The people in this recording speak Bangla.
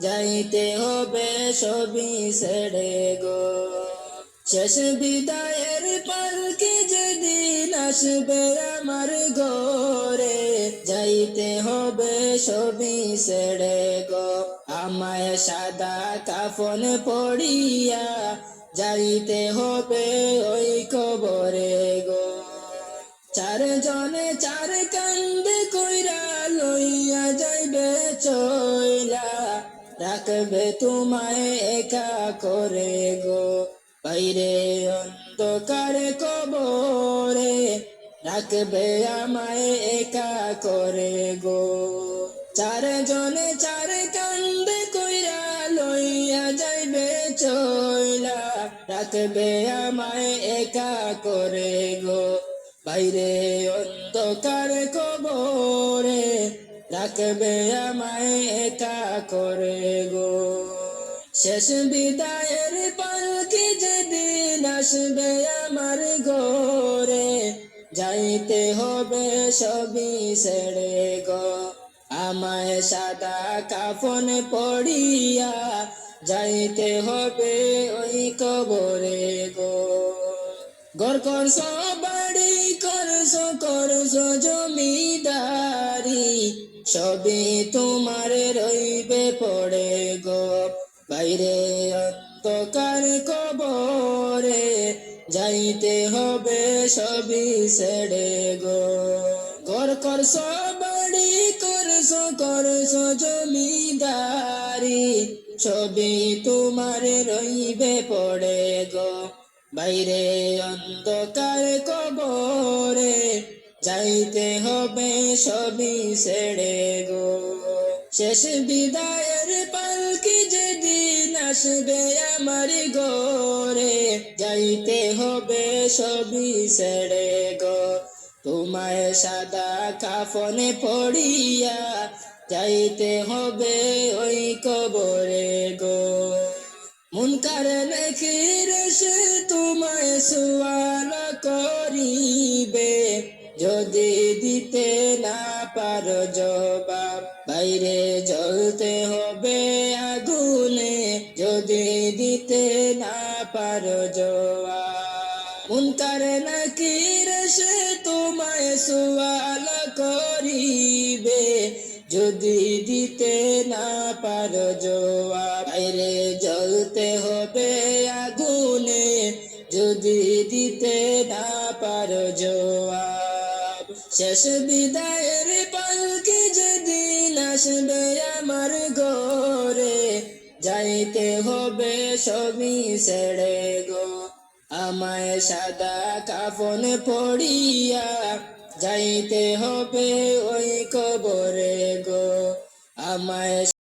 যাইতে হবে সবই ছেড়ে গো। শেষ বিদায়ের পালকি যেদিন আসবে আমার ঘরে, যাইতে হবে সবই ছেড়ে গো। আমায় সাদা কাফন পড়িয়া যাইতে হবে ওই কবরে গো। চারজনে চার কান্দে কইরা লইয়া যাইবে চইলা, রাখবে তোমায় একা করে গো। বাইরে অন্ধকার কবরে রাখবে আমায় একা করে গো। চারজনে চার কান্দে কইরা লইয়া যাইবে চইলা, রাখবে আমায় একা করে গো। বাইরে অন্ধকার কবরে রাখবে আমায় একা করে গো। শেষ বিদায়ের পালকি যেদিন আসবে আমার ঘরে, যাইতে হবে সবই ছেড়ে গো। আমায় সাদা কাফন পড়িয়া যাইতে হবে ওই কবরে গো। ঘর করছো বাড়ি করছো করছো জমিদারি, সবই তোমার রইবে পড়ে গো। বাইরে অন্ধকার কবরে যাইতে হবে সবই ছেড়ে গো। ঘর করছো বাড়ি করছো করছো জমিদারি, সবই তোমার রইবে পড়ে গো। বাইরে অন্ধকার কবরে যাইতে হবে সবই ছেড়ে গো। শেষ বিদায়ের পালকি যেদিন আসবে আমার ঘরে, যাইতে হবে সবই ছেড়ে গো। তোমায় সাদা কাফনে পড়িয়া যাইতে হবে ওই কবরে গো। মুনকার নাকির সে তোমায় সওয়াল করিবে, যদি দিতে না পারো জবাব বাইরে জ্বলতে হবে আগুনে, যদি দিতে না পারো জবাব। মুনকার নাকির সে তোমায় সওয়াল করিবে, যদি দিতে না পারো জবাব বাইরে জ্বলতে হবে আগুনে, যদি দিতে না পারো জবাব। শেষ বিদায়ের পালকি যেদিন আসবে আমার ঘরে, যাইতে হবে সবই ছেড়ে গো। আমায় সাদা কাফন পড়িয়া যাইতে হবে ওই কবরে গো। আমায়